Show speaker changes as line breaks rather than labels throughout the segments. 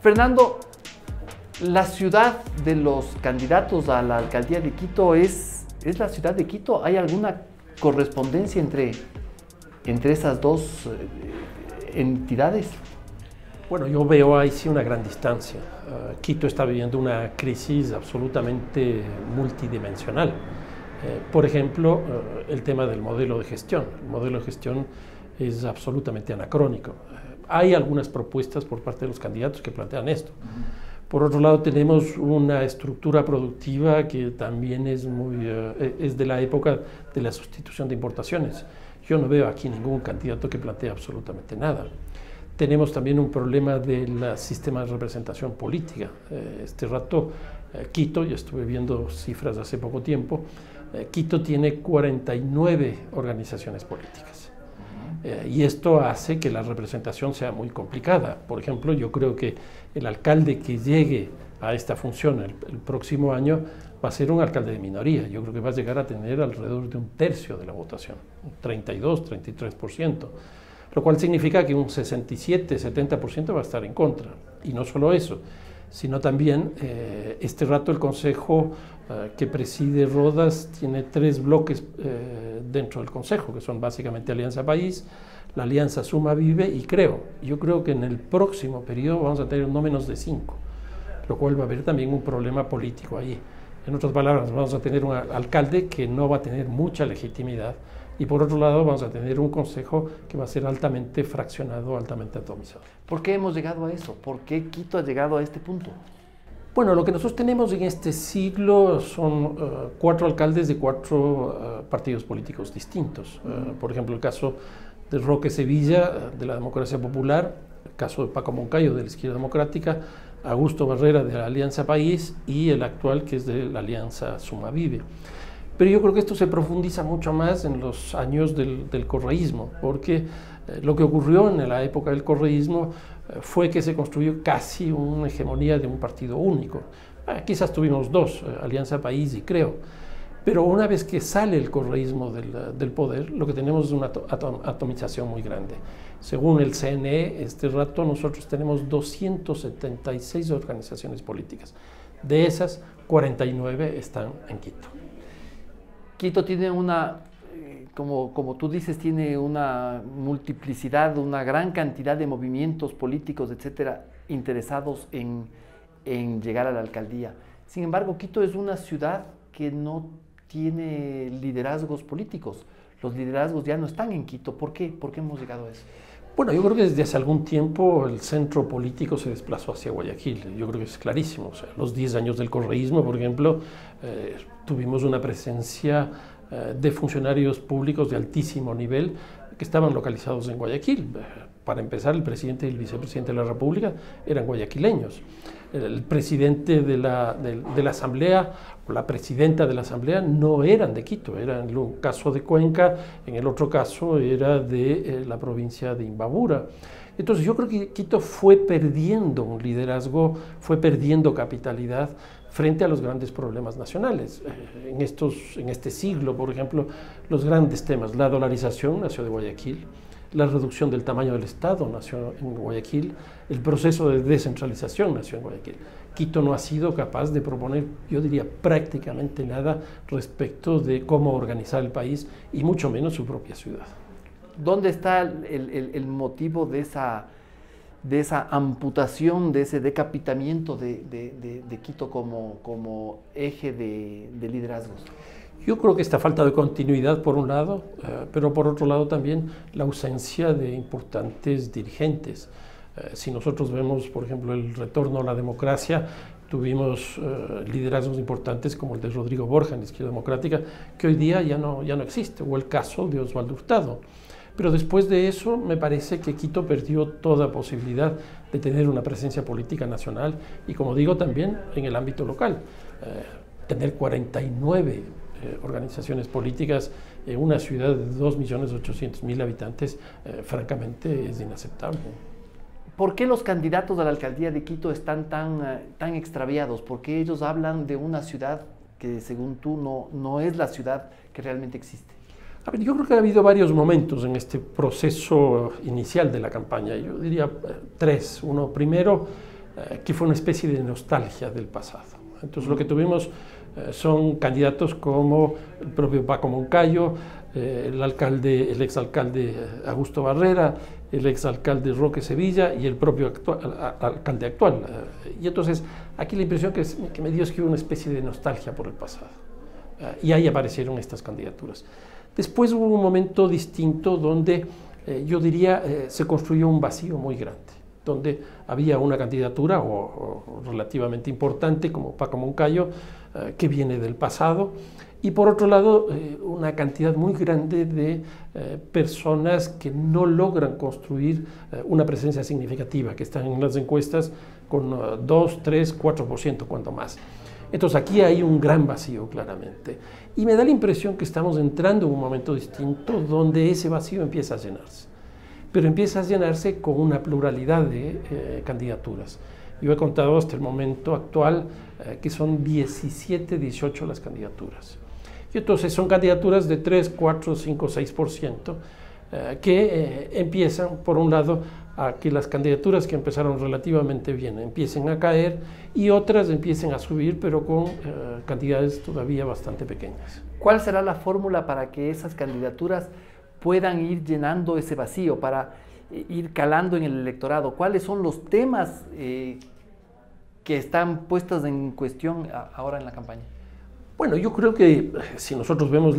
Fernando, la ciudad de los candidatos a la alcaldía de Quito es la ciudad de Quito. ¿Hay alguna correspondencia entre esas dos entidades?
Bueno, yo veo ahí sí una gran distancia. Quito está viviendo una crisis absolutamente multidimensional. Por ejemplo, el tema del modelo de gestión. El modelo de gestión es absolutamente anacrónico. Hay algunas propuestas por parte de los candidatos que plantean esto. Por otro lado, tenemos una estructura productiva que también es de la época de la sustitución de importaciones. Yo no veo aquí ningún candidato que plantee absolutamente nada. Tenemos también un problema del sistema de representación política. Este rato, Quito, ya estuve viendo cifras hace poco tiempo, Quito tiene 49 organizaciones políticas. Y esto hace que la representación sea muy complicada. Por ejemplo, yo creo que el alcalde que llegue a esta función el próximo año va a ser un alcalde de minoría. Yo creo que va a llegar a tener alrededor de 1/3 de la votación, 32, 33%, lo cual significa que un 67, 70% va a estar en contra. Y no solo eso, sino también este rato el Consejo que preside Rodas tiene 3 bloques dentro del Consejo, que son básicamente Alianza País, la Alianza Suma Vive y Creo. Yo creo que en el próximo periodo vamos a tener no menos de 5, lo cual va a haber también un problema político ahí. En otras palabras, vamos a tener un alcalde que no va a tener mucha legitimidad y por otro lado vamos a tener un consejo que va a ser altamente fraccionado, altamente atomizado.
¿Por qué hemos llegado a eso? ¿Por qué Quito ha llegado a este punto?
Bueno, lo que nosotros tenemos en este siglo son 4 alcaldes de 4 partidos políticos distintos. Por ejemplo, el caso de Roque Sevilla, de la Democracia Popular, el caso de Paco Moncayo, de la Izquierda Democrática, Augusto Barrera, de la Alianza País, y el actual, que es de la Alianza Suma Vive. Pero yo creo que esto se profundiza mucho más en los años del correísmo, porque lo que ocurrió en la época del correísmo fue que se construyó casi una hegemonía de un partido único. Quizás tuvimos 2, Alianza País y Creo, pero una vez que sale el correísmo del poder, lo que tenemos es una atomización muy grande. Según el CNE, este rato nosotros tenemos 276 organizaciones políticas. De esas, 49 están en Quito.
Quito tiene como tú dices, tiene una multiplicidad, una gran cantidad de movimientos políticos, etcétera, interesados en llegar a la alcaldía. Sin embargo, Quito es una ciudad que no tiene liderazgos políticos. Los liderazgos ya no están en Quito. ¿Por qué? ¿Por qué hemos llegado a eso?
Bueno, yo creo que desde hace algún tiempo el centro político se desplazó hacia Guayaquil. Yo creo que es clarísimo. O sea, los 10 años del correísmo, por ejemplo, tuvimos una presencia de funcionarios públicos de altísimo nivel que estaban localizados en Guayaquil. Para empezar, el presidente y el vicepresidente de la República eran guayaquileños. El presidente de la Asamblea o la presidenta de la Asamblea no eran de Quito, era en un caso de Cuenca, en el otro caso era de la provincia de Imbabura. Entonces yo creo que Quito fue perdiendo un liderazgo, fue perdiendo capitalidad frente a los grandes problemas nacionales. En este siglo, por ejemplo, los grandes temas, la dolarización nació de Guayaquil, la reducción del tamaño del Estado nació en Guayaquil, el proceso de descentralización nació en Guayaquil. Quito no ha sido capaz de proponer, yo diría, prácticamente nada respecto de cómo organizar el país y mucho menos su propia ciudad.
¿Dónde está el motivo de esa amputación, de ese decapitamiento de Quito como eje de liderazgos?
Yo creo que esta falta de continuidad por un lado, pero por otro lado también la ausencia de importantes dirigentes. Si nosotros vemos, por ejemplo, el retorno a la democracia, tuvimos liderazgos importantes como el de Rodrigo Borja en la Izquierda Democrática, que hoy día ya no existe, o el caso de Osvaldo Hurtado. Pero después de eso me parece que Quito perdió toda posibilidad de tener una presencia política nacional y, como digo, también en el ámbito local. Tener 49 organizaciones políticas en una ciudad de 2.800.000 habitantes, francamente es inaceptable.
¿Por qué los candidatos a la alcaldía de Quito están tan extraviados? ¿Por qué ellos hablan de una ciudad que, según tú, no es la ciudad que realmente existe?
A ver, yo creo que ha habido varios momentos en este proceso inicial de la campaña. Yo diría 3. Uno, primero, que fue una especie de nostalgia del pasado. Entonces lo que tuvimos son candidatos como el propio Paco Moncayo, el exalcalde Augusto Barrera, el exalcalde Roque Sevilla y el propio alcalde actual. Y entonces aquí la impresión que me dio es que hubo una especie de nostalgia por el pasado. Y ahí aparecieron estas candidaturas. Después hubo un momento distinto donde yo diría se construyó un vacío muy grande, donde había una candidatura o relativamente importante como Paco Moncayo, que viene del pasado, y por otro lado una cantidad muy grande de personas que no logran construir una presencia significativa, que están en las encuestas con 2, 3, 4%, cuanto más. Entonces aquí hay un gran vacío claramente, y me da la impresión que estamos entrando en un momento distinto donde ese vacío empieza a llenarse, pero empieza a llenarse con una pluralidad de candidaturas. Yo he contado hasta el momento actual que son 17, 18 las candidaturas. Y entonces son candidaturas de 3, 4, 5, 6% que empiezan, por un lado, a que las candidaturas que empezaron relativamente bien empiecen a caer y otras empiecen a subir, pero con cantidades todavía bastante pequeñas.
¿Cuál será la fórmula para que esas candidaturas puedan ir llenando ese vacío, para ir calando en el electorado? ¿Cuáles son los temas que están puestos en cuestión ahora en la campaña?
Bueno, yo creo que si nosotros vemos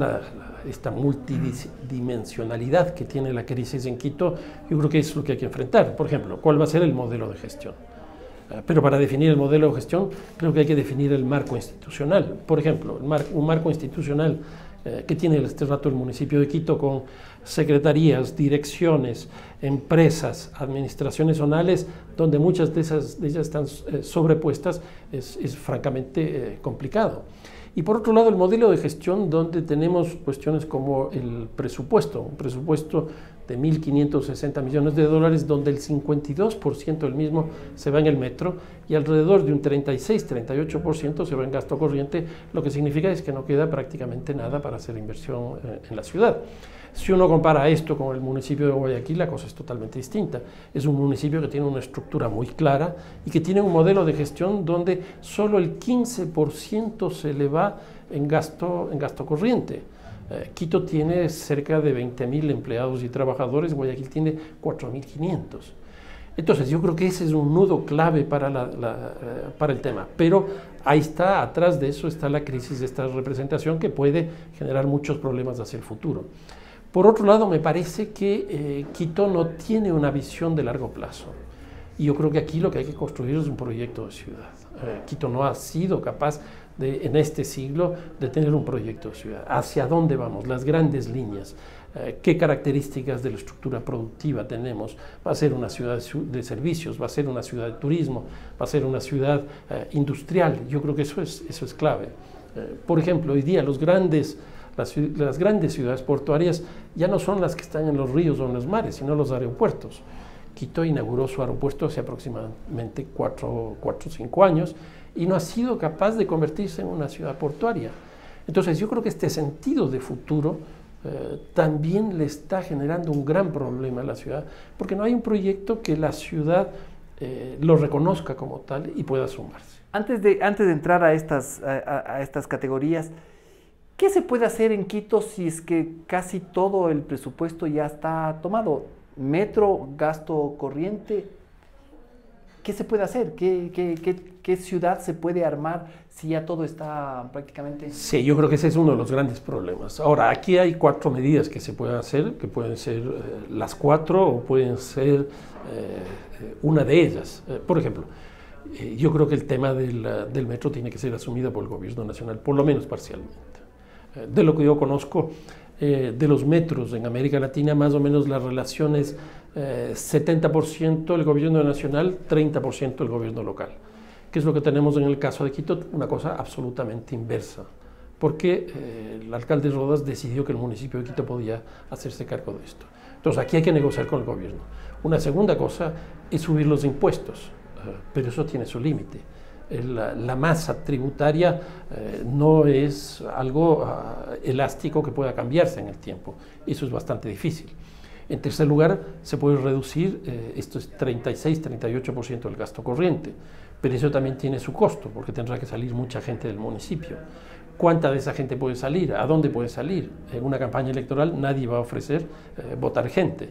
esta multidimensionalidad que tiene la crisis en Quito, yo creo que es lo que hay que enfrentar. Por ejemplo, ¿cuál va a ser el modelo de gestión? Pero para definir el modelo de gestión, creo que hay que definir el marco institucional. Por ejemplo, un marco institucional que tiene este rato el municipio de Quito con secretarías, direcciones, empresas, administraciones zonales, donde muchas de ellas están sobrepuestas, es francamente complicado. Y por otro lado, el modelo de gestión, donde tenemos cuestiones como el presupuesto, un presupuesto de 1.560 millones de dólares, donde el 52% del mismo se va en el metro y alrededor de un 36-38% se va en gasto corriente, lo que significa es que no queda prácticamente nada para hacer inversión en la ciudad. Si uno compara esto con el municipio de Guayaquil, la cosa es totalmente distinta. Es un municipio que tiene una estructura muy clara y que tiene un modelo de gestión donde solo el 15% se le va en gasto corriente. Quito tiene cerca de 20.000 empleados y trabajadores, Guayaquil tiene 4.500. Entonces yo creo que ese es un nudo clave para el tema, pero ahí está, atrás de eso está la crisis de esta representación que puede generar muchos problemas hacia el futuro. Por otro lado, me parece que Quito no tiene una visión de largo plazo. Y yo creo que aquí lo que hay que construir es un proyecto de ciudad. Quito no ha sido capaz en este siglo de tener un proyecto de ciudad. ¿Hacia dónde vamos? Las grandes líneas. ¿Qué características de la estructura productiva tenemos? ¿Va a ser una ciudad de servicios? ¿Va a ser una ciudad de turismo? ¿Va a ser una ciudad industrial? Yo creo que eso es clave. Por ejemplo, hoy día las grandes ciudades portuarias ya no son las que están en los ríos o en los mares, sino los aeropuertos. Quito inauguró su aeropuerto hace aproximadamente 4 o 5 años y no ha sido capaz de convertirse en una ciudad portuaria. Entonces yo creo que este sentido de futuro también le está generando un gran problema a la ciudad, porque no hay un proyecto que la ciudad lo reconozca como tal y pueda sumarse.
Antes de entrar a estas categorías, ¿qué se puede hacer en Quito si es que casi todo el presupuesto ya está tomado? Metro, gasto corriente, ¿qué se puede hacer? ¿Qué ciudad se puede armar si ya todo está prácticamente...?
Sí, yo creo que ese es uno de los grandes problemas. Ahora, aquí hay 4 medidas que se pueden hacer, que pueden ser las 4 o pueden ser una de ellas. Por ejemplo, yo creo que el tema del metro tiene que ser asumido por el gobierno nacional, por lo menos parcialmente. De lo que yo conozco de los metros en América Latina, más o menos la relación es 70% el gobierno nacional, 30% el gobierno local. ¿Qué es lo que tenemos en el caso de Quito? Una cosa absolutamente inversa, porque el alcalde Rodas decidió que el municipio de Quito podía hacerse cargo de esto. Entonces aquí hay que negociar con el gobierno. Una segunda cosa es subir los impuestos, pero eso tiene su límite. La masa tributaria no es algo elástico que pueda cambiarse en el tiempo. Eso es bastante difícil. En tercer lugar, se puede reducir, esto es 36-38% del gasto corriente, pero eso también tiene su costo, porque tendrá que salir mucha gente del municipio. ¿Cuánta de esa gente puede salir? ¿A dónde puede salir? En una campaña electoral nadie va a ofrecer votar gente.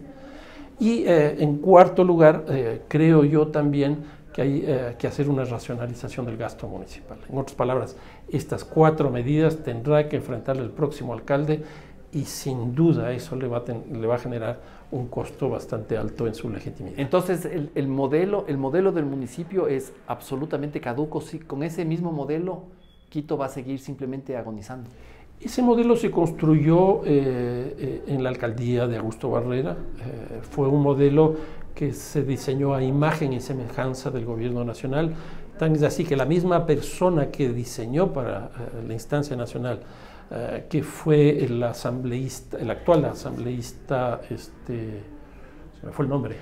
Y en cuarto lugar, creo yo también que hay que hacer una racionalización del gasto municipal. En otras palabras, estas 4 medidas tendrá que enfrentar el próximo alcalde y sin duda eso le va a generar un costo bastante alto en su legitimidad.
Entonces, el modelo del municipio es absolutamente caduco. Sí, con ese mismo modelo, Quito va a seguir simplemente agonizando.
Ese modelo se construyó en la alcaldía de Augusto Barrera. Fue un modelo que se diseñó a imagen y semejanza del gobierno nacional. Tan es así que la misma persona que diseñó para la instancia nacional, que fue el actual asambleísta, se me fue el nombre.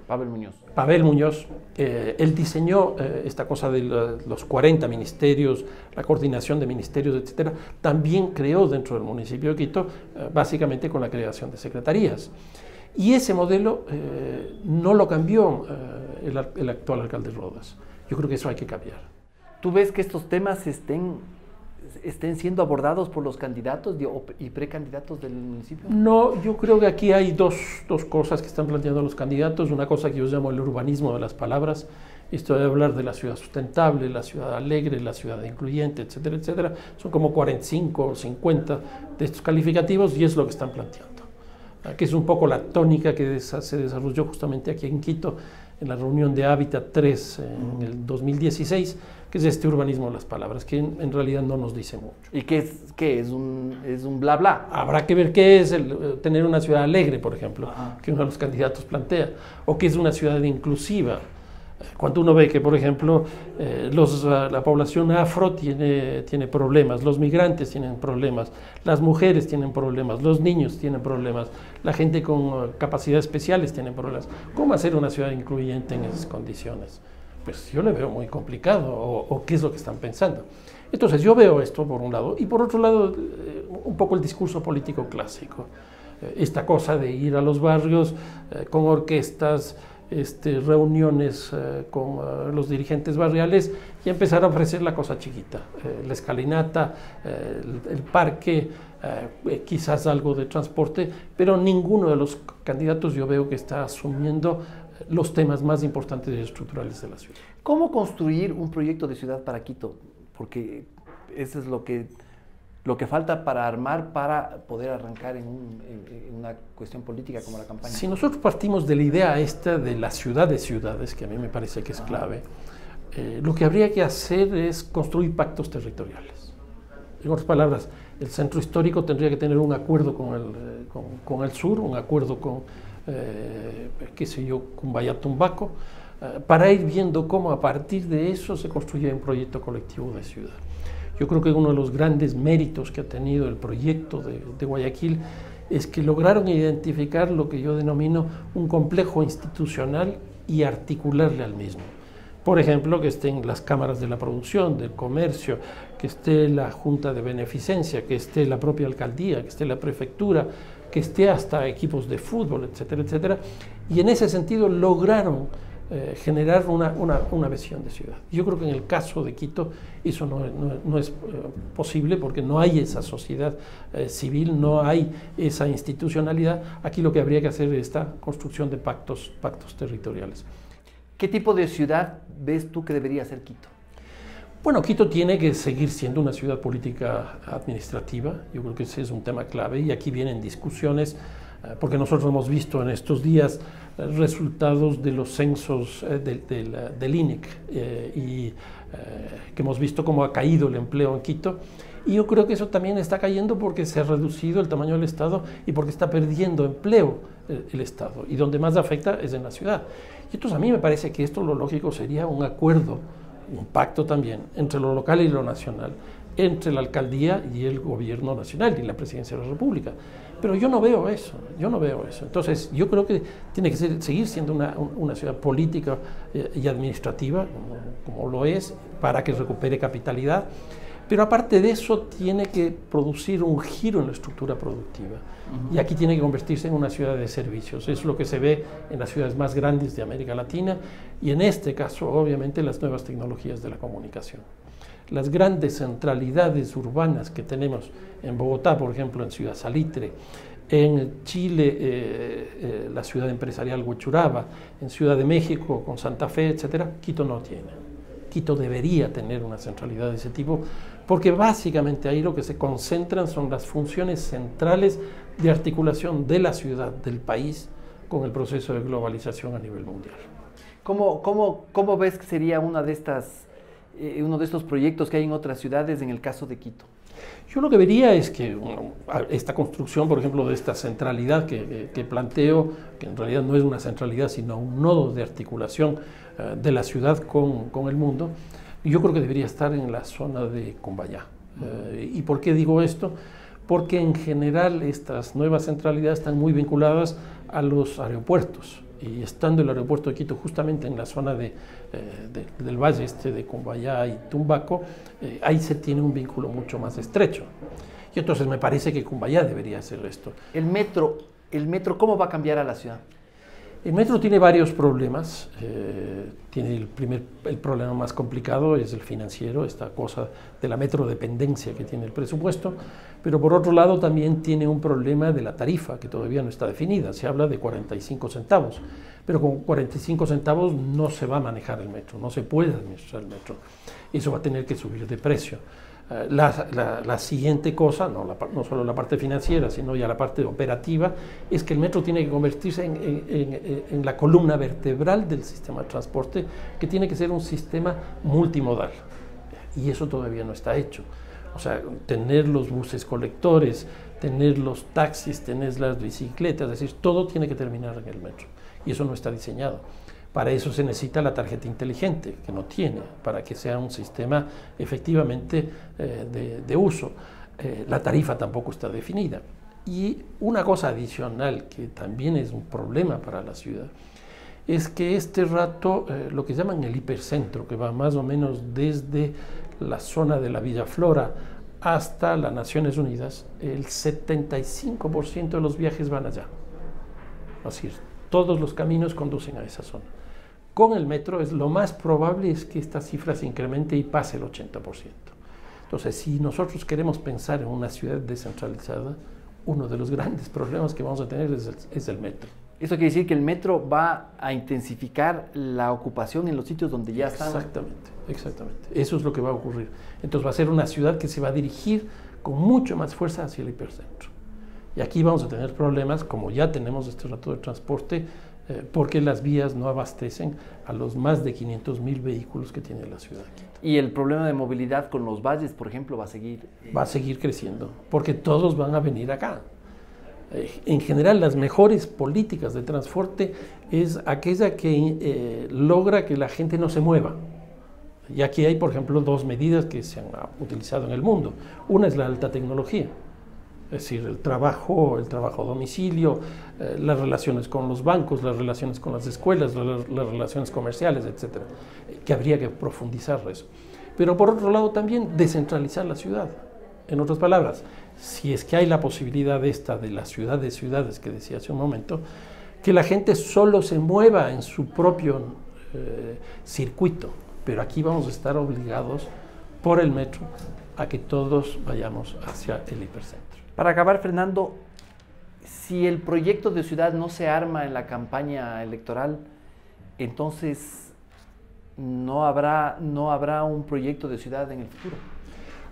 Pavel Muñoz.
Pavel Muñoz, él diseñó esta cosa de los 40 ministerios, la coordinación de ministerios, etcétera. También creó dentro del municipio de Quito, básicamente con la creación de secretarías. Y ese modelo no lo cambió el actual alcalde Rodas. Yo creo que eso hay que cambiar.
¿Tú ves que estos temas estén siendo abordados por los candidatos y precandidatos del municipio?
No, yo creo que aquí hay dos cosas que están planteando los candidatos. Una cosa que yo llamo el urbanismo de las palabras. Esto de hablar de la ciudad sustentable, la ciudad alegre, la ciudad incluyente, etcétera, etcétera. Son como 45 o 50 de estos calificativos y es lo que están planteando. Que es un poco la tónica que se desarrolló justamente aquí en Quito, en la reunión de Hábitat 3 en el 2016, que es este urbanismo de las palabras, que en realidad no nos dice mucho.
¿Y qué es un bla bla?
Habrá que ver qué es tener una ciudad alegre, por ejemplo, que uno de los candidatos plantea, o qué es una ciudad inclusiva. Cuando uno ve que, por ejemplo, la población afro tiene problemas, los migrantes tienen problemas, las mujeres tienen problemas, los niños tienen problemas, la gente con capacidades especiales tiene problemas. ¿Cómo hacer una ciudad incluyente en esas condiciones? Pues yo le veo muy complicado, o qué es lo que están pensando. Entonces yo veo esto por un lado, y por otro lado un poco el discurso político clásico. Esta cosa de ir a los barrios con orquestas, reuniones con los dirigentes barriales y empezar a ofrecer la cosa chiquita, la escalinata, el parque, quizás algo de transporte, pero ninguno de los candidatos yo veo que está asumiendo los temas más importantes y estructurales de la ciudad.
¿Cómo construir un proyecto de ciudad para Quito? Porque eso es lo que falta para armar, para poder arrancar en una cuestión política como la campaña.
Si nosotros partimos de la idea esta de la ciudad de ciudades, que a mí me parece que es clave, lo que habría que hacer es construir pactos territoriales. En otras palabras, el centro histórico tendría que tener un acuerdo con el sur, un acuerdo con, con Vallatumbaco, para ir viendo cómo a partir de eso se construye un proyecto colectivo de ciudad. Yo creo que uno de los grandes méritos que ha tenido el proyecto de Guayaquil es que lograron identificar lo que yo denomino un complejo institucional y articularle al mismo. Por ejemplo, que estén las cámaras de la producción, del comercio, que esté la junta de beneficencia, que esté la propia alcaldía, que esté la prefectura, que esté hasta equipos de fútbol, etcétera, etcétera. Y en ese sentido lograron generar una visión de ciudad. Yo creo que en el caso de Quito eso no es posible porque no hay esa sociedad civil, no hay esa institucionalidad. Aquí lo que habría que hacer es esta construcción de pactos territoriales.
¿Qué tipo de ciudad ves tú que debería ser Quito?
Bueno, Quito tiene que seguir siendo una ciudad política administrativa. Yo creo que ese es un tema clave y aquí vienen discusiones porque nosotros hemos visto en estos días resultados de los censos del INEC y que hemos visto cómo ha caído el empleo en Quito. Y yo creo que eso también está cayendo porque se ha reducido el tamaño del Estado y porque está perdiendo empleo el Estado. Y donde más afecta es en la ciudad. Y entonces a mí me parece que esto lo lógico sería un acuerdo, un pacto también, entre lo local y lo nacional, entre la alcaldía y el gobierno nacional y la presidencia de la República. Pero yo no veo eso, Entonces yo creo que tiene que seguir siendo una ciudad política y administrativa, como lo es, para que recupere capitalidad, Pero aparte de eso, tiene que producir un giro en la estructura productiva. Y aquí tiene que convertirse en una ciudad de servicios. Es lo que se ve en las ciudades más grandes de América Latina y en este caso, obviamente, las nuevas tecnologías de la comunicación. Las grandes centralidades urbanas que tenemos en Bogotá, por ejemplo, en Ciudad Salitre, en Chile, la ciudad empresarial Huechuraba, en Ciudad de México con Santa Fe, etcétera, Quito no tiene. Quito debería tener una centralidad de ese tipo, porque básicamente ahí lo que se concentran son las funciones centrales de articulación de la ciudad, del país, con el proceso de globalización a nivel mundial.
¿Cómo ves que sería uno de estos proyectos que hay en otras ciudades en el caso de Quito?
Yo lo que vería es que esta construcción, por ejemplo, de esta centralidad que planteo, que en realidad no es una centralidad, sino un nodo de articulación de la ciudad con el mundo, yo creo que debería estar en la zona de Cumbayá. ¿Y por qué digo esto? Porque en general estas nuevas centralidades están muy vinculadas a los aeropuertos. Y estando el aeropuerto de Quito justamente en la zona del valle de Cumbayá y Tumbaco, ahí se tiene un vínculo mucho más estrecho. Y entonces me parece que Cumbayá debería hacer esto.
El metro, ¿cómo va a cambiar a la ciudad?
El metro tiene varios problemas. Tiene el problema más complicado es el financiero, esta cosa de la metrodependencia que tiene el presupuesto, pero por otro lado también tiene un problema de la tarifa que todavía no está definida. Se habla de 45 centavos, pero con 45 centavos no se va a manejar el metro, no se puede administrar el metro. Eso va a tener que subir de precio. La siguiente cosa, no solo la parte financiera, sino ya la parte operativa, es que el metro tiene que convertirse en la columna vertebral del sistema de transporte, que tiene que ser un sistema multimodal. Y eso todavía no está hecho. O sea, tener los buses colectores, tener los taxis, tener las bicicletas, es decir, todo tiene que terminar en el metro. Y eso no está diseñado. Para eso se necesita la tarjeta inteligente, que no tiene, para que sea un sistema efectivamente de uso. La tarifa tampoco está definida. Y una cosa adicional que también es un problema para la ciudad, es que este rato, lo que llaman el hipercentro, que va más o menos desde la zona de la Villa Flora hasta las Naciones Unidas, el 75% de los viajes van allá. Así es, todos los caminos conducen a esa zona. Con el metro lo más probable es que esta cifra se incremente y pase el 80%. Entonces, si nosotros queremos pensar en una ciudad descentralizada, uno de los grandes problemas que vamos a tener es el metro.
Eso quiere decir que el metro va a intensificar la ocupación en los sitios donde ya están.
Exactamente. Eso es lo que va a ocurrir. Entonces va a ser una ciudad que se va a dirigir con mucho más fuerza hacia el hipercentro. Y aquí vamos a tener problemas, como ya tenemos este rato de transporte, porque las vías no abastecen a los más de 500.000 vehículos que tiene la ciudad.
Y el problema de movilidad con los valles, por ejemplo, va a seguir...
Va a seguir creciendo, porque todos van a venir acá. En general, las mejores políticas de transporte es aquella que logra que la gente no se mueva. Y aquí hay, por ejemplo, dos medidas que se han utilizado en el mundo. Una es la alta tecnología. Es decir, el trabajo a domicilio, las relaciones con los bancos, las relaciones con las escuelas, las relaciones comerciales, etcétera, que habría que profundizar eso. Pero por otro lado también descentralizar la ciudad. En otras palabras, si es que hay la posibilidad de la ciudad de ciudades que decía hace un momento, que la gente solo se mueva en su propio circuito, pero aquí vamos a estar obligados por el metro a que todos vayamos hacia el hipercentro.
Para acabar, Fernando, si el proyecto de ciudad no se arma en la campaña electoral, entonces no habrá un proyecto de ciudad en el futuro.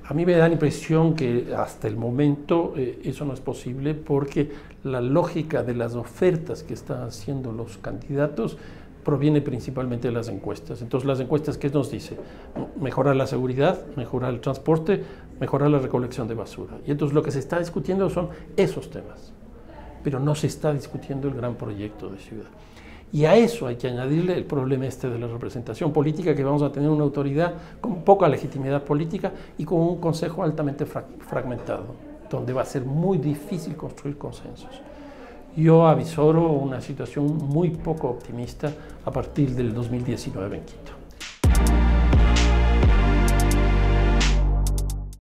A mí me da la impresión que hasta el momento eso no es posible, porque la lógica de las ofertas que están haciendo los candidatos proviene principalmente de las encuestas. Entonces, las encuestas, ¿qué nos dice? Mejorar la seguridad, mejorar el transporte, mejorar la recolección de basura. Y entonces lo que se está discutiendo son esos temas, pero no se está discutiendo el gran proyecto de ciudad. Y a eso hay que añadirle el problema de la representación política, que vamos a tener una autoridad con poca legitimidad política y con un consejo altamente fragmentado, donde va a ser muy difícil construir consensos. Yo avisoro una situación muy poco optimista a partir del 2019 en Quito.